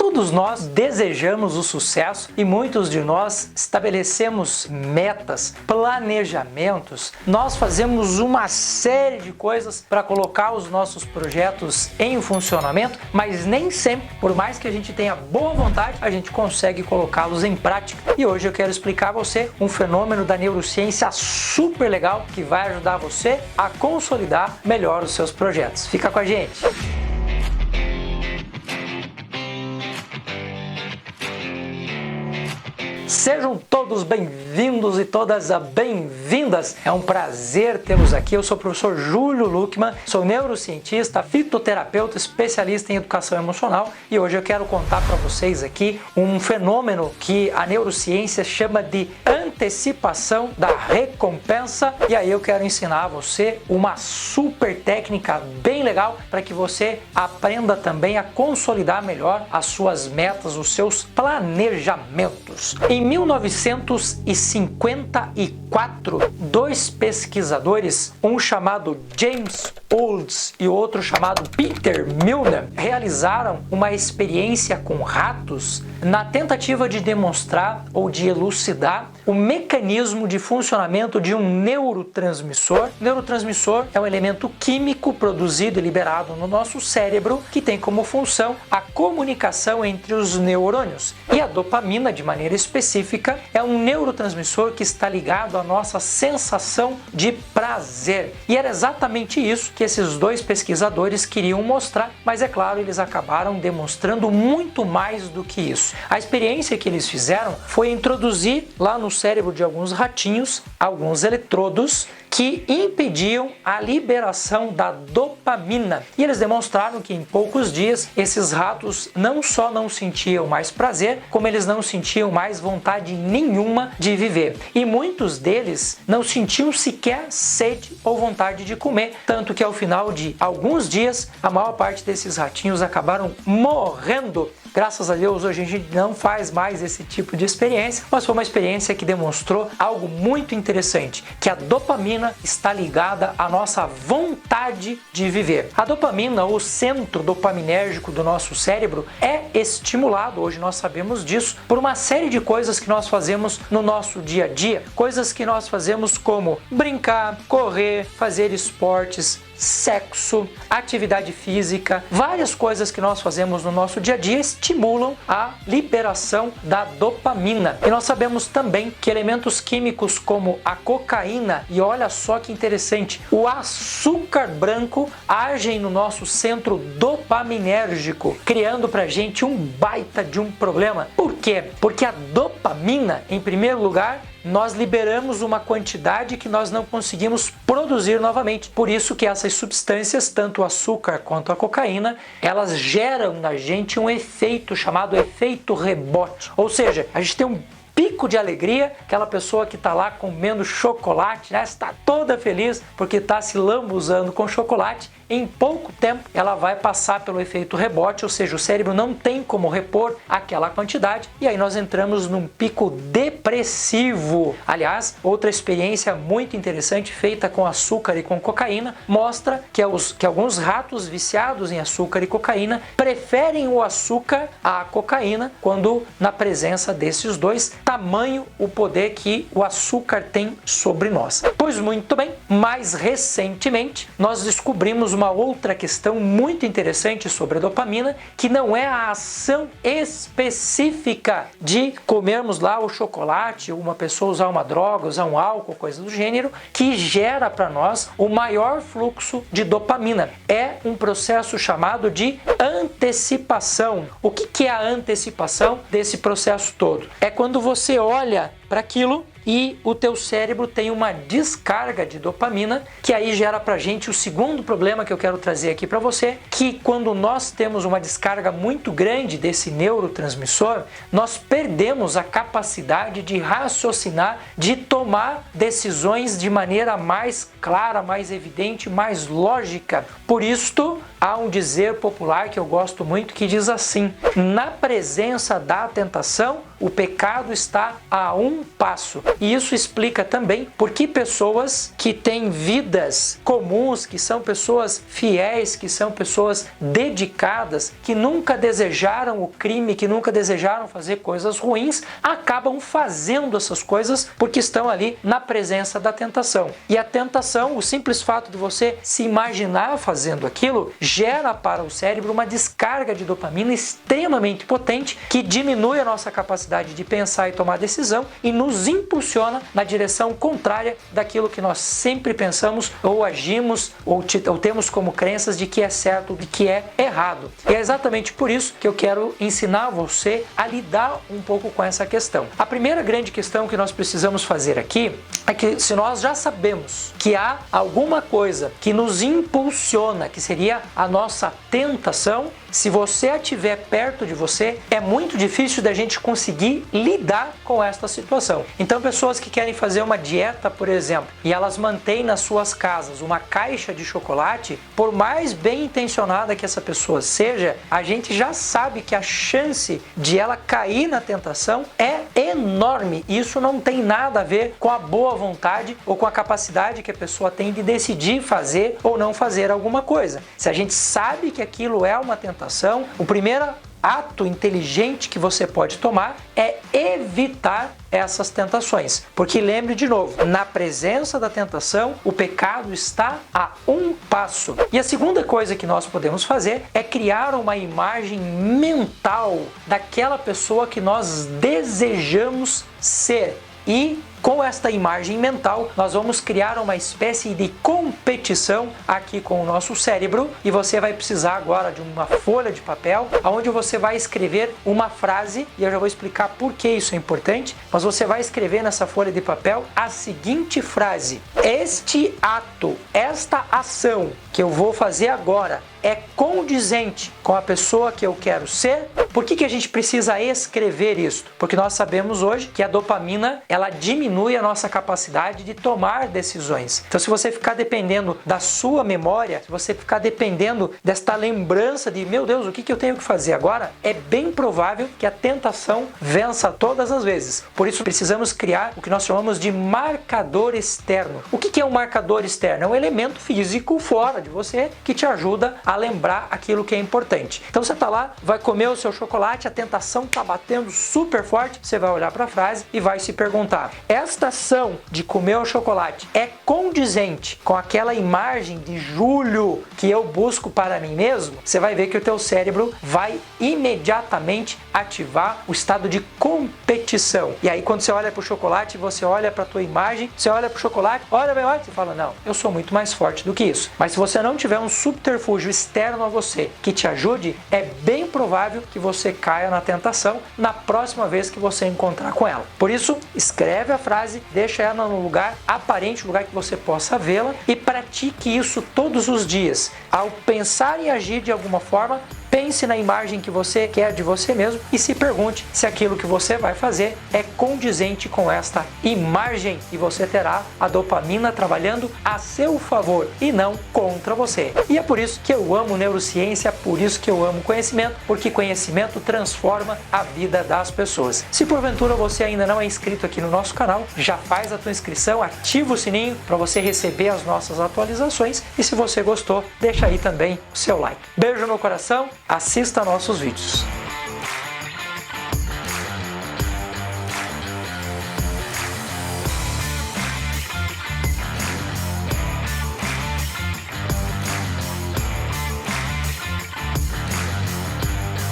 Todos nós desejamos o sucesso e muitos de nós estabelecemos metas, planejamentos, nós fazemos uma série de coisas para colocar os nossos projetos em funcionamento, mas nem sempre, por mais que a gente tenha boa vontade, a gente consegue colocá-los em prática. E hoje eu quero explicar a você um fenômeno da neurociência super legal que vai ajudar você a consolidar melhor os seus projetos. Fica com a gente! Sejam todos bem-vindos e todas bem-vindas. É um prazer tê-los aqui. Eu sou o professor Júlio Luckmann, sou neurocientista, fitoterapeuta, especialista em educação emocional e hoje eu quero contar para vocês aqui um fenômeno que a neurociência chama de antecipação da recompensa. E aí eu quero ensinar a você uma super técnica bem legal para que você aprenda também a consolidar melhor as suas metas, os seus planejamentos. Em 1954, dois pesquisadores, um chamado James Olds e outro chamado Peter Milner, realizaram uma experiência com ratos na tentativa de demonstrar ou de elucidar o mecanismo de funcionamento de um neurotransmissor. Neurotransmissor é um elemento químico produzido e liberado no nosso cérebro que tem como função a comunicação entre os neurônios. E a dopamina, de maneira específica, é um neurotransmissor que está ligado à nossa sensação de prazer. E era exatamente isso que esses dois pesquisadores queriam mostrar, mas é claro, eles acabaram demonstrando muito mais do que isso. A experiência que eles fizeram foi introduzir lá no cérebro de alguns ratinhos alguns eletrodos que impediam a liberação da dopamina. E eles demonstraram que em poucos dias esses ratos não só não sentiam mais prazer, como eles não sentiam mais vontade nenhuma de viver. E muitos deles não sentiam sequer sede ou vontade de comer, tanto que ao final de alguns dias a maior parte desses ratinhos acabaram morrendo. Graças a Deus, hoje a gente não faz mais esse tipo de experiência, mas foi uma experiência que demonstrou algo muito interessante, que a dopamina está ligada à nossa vontade de viver. A dopamina, o centro dopaminérgico do nosso cérebro, é estimulado, hoje nós sabemos disso, por uma série de coisas que nós fazemos no nosso dia a dia, coisas que nós fazemos como brincar, correr, fazer esportes, sexo, atividade física, várias coisas que nós fazemos no nosso dia a dia estimulam a liberação da dopamina. E nós sabemos também que elementos químicos como a cocaína e olha só que interessante, o açúcar branco agem no nosso centro dopaminérgico, criando pra gente um baita de um problema. Por quê? Porque a dopamina, em primeiro lugar, nós liberamos uma quantidade que nós não conseguimos produzir novamente. Por isso que essas substâncias, tanto o açúcar quanto a cocaína, elas geram na gente um efeito chamado efeito rebote. Ou seja, a gente tem um pico de alegria, aquela pessoa que está lá comendo chocolate, né? Está toda feliz porque está se lambuzando com chocolate. Em pouco tempo ela vai passar pelo efeito rebote, ou seja, o cérebro não tem como repor aquela quantidade e aí nós entramos num pico depressivo. Aliás, outra experiência muito interessante feita com açúcar e com cocaína mostra que alguns ratos viciados em açúcar e cocaína preferem o açúcar à cocaína quando na presença desses dois, tamanho o poder que o açúcar tem sobre nós. Pois muito bem, mais recentemente nós descobrimos uma outra questão muito interessante sobre a dopamina, que não é a ação específica de comermos lá o chocolate, ou uma pessoa usar uma droga, usar um álcool, coisa do gênero, que gera para nós o maior fluxo de dopamina. É um processo chamado de antecipação. O que é a antecipação desse processo todo? É quando você olha para aquilo e o teu cérebro tem uma descarga de dopamina, que aí gera pra gente o segundo problema que eu quero trazer aqui para você, que quando nós temos uma descarga muito grande desse neurotransmissor, nós perdemos a capacidade de raciocinar, de tomar decisões de maneira mais clara, mais evidente, mais lógica. Por isto, há um dizer popular que eu gosto muito que diz assim: na presença da tentação, o pecado está a um passo. E isso explica também por que pessoas que têm vidas comuns, que são pessoas fiéis, que são pessoas dedicadas, que nunca desejaram o crime, que nunca desejaram fazer coisas ruins, acabam fazendo essas coisas porque estão ali na presença da tentação. E a tentação, o simples fato de você se imaginar fazendo aquilo, gera para o cérebro uma descarga de dopamina extremamente potente que diminui a nossa capacidade de pensar e tomar decisão e nos impulsiona na direção contrária daquilo que nós sempre pensamos ou agimos ou temos como crenças de que é certo, de que é errado. E é exatamente por isso que eu quero ensinar você a lidar um pouco com essa questão. A primeira grande questão que nós precisamos fazer aqui é que se nós já sabemos que há alguma coisa que nos impulsiona, que seria a nossa tentação, se você a tiver perto de você, é muito difícil da gente conseguir lidar com esta situação. Então, pessoas que querem fazer uma dieta, por exemplo, e elas mantêm nas suas casas uma caixa de chocolate, por mais bem intencionada que essa pessoa seja, a gente já sabe que a chance de ela cair na tentação é enorme. Isso não tem nada a ver com a boa vontade ou com a capacidade que a pessoa tem de decidir fazer ou não fazer alguma coisa. Se a gente sabe que aquilo é uma tentação, o primeiro ato inteligente que você pode tomar é evitar essas tentações. Porque lembre de novo, na presença da tentação, o pecado está a um passo. E a segunda coisa que nós podemos fazer é criar uma imagem mental daquela pessoa que nós desejamos ser. E com esta imagem mental, nós vamos criar uma espécie de competição aqui com o nosso cérebro e você vai precisar agora de uma folha de papel, onde você vai escrever uma frase, e eu já vou explicar por que isso é importante, mas você vai escrever nessa folha de papel a seguinte frase: este ato, esta ação que eu vou fazer agora é condizente com a pessoa que eu quero ser. Por que a gente precisa escrever isso? Porque nós sabemos hoje que a dopamina, ela diminui a nossa capacidade de tomar decisões. Então, se você ficar dependendo da sua memória, se você ficar dependendo desta lembrança de, meu Deus, o que eu tenho que fazer agora, é bem provável que a tentação vença todas as vezes. Por isso, precisamos criar o que nós chamamos de marcador externo. O que é um marcador externo? É um elemento físico fora de você que te ajuda a lembrar aquilo que é importante. Então você está lá, vai comer o seu chocolate, a tentação está batendo super forte, você vai olhar para a frase e vai se perguntar: esta ação de comer o chocolate é condizente com aquela imagem de Júlio que eu busco para mim mesmo? Você vai ver que o teu cérebro vai imediatamente ativar o estado de competição. E aí quando você olha para o chocolate, você olha para a tua imagem, você olha para o chocolate, olha bem, olha, você fala: não, eu sou muito mais forte do que isso. Mas se você não tiver um subterfúgio externo a você que te ajude, é bem provável que você caia na tentação na próxima vez que você encontrar com ela. Por isso, escreve a frase, deixa ela no lugar aparente, lugar que você possa vê-la, e pratique isso todos os dias. Ao pensar e agir de alguma forma, pense na imagem que você quer de você mesmo e se pergunte se aquilo que você vai fazer é condizente com esta imagem, e você terá a dopamina trabalhando a seu favor e não contra você. E é por isso que eu amo neurociência, por isso que eu amo conhecimento, porque conhecimento transforma a vida das pessoas. Se porventura você ainda não é inscrito aqui no nosso canal, já faz a tua inscrição, ativa o sininho para você receber as nossas atualizações, e se você gostou, deixa aí também o seu like. Beijo no coração, assista nossos vídeos.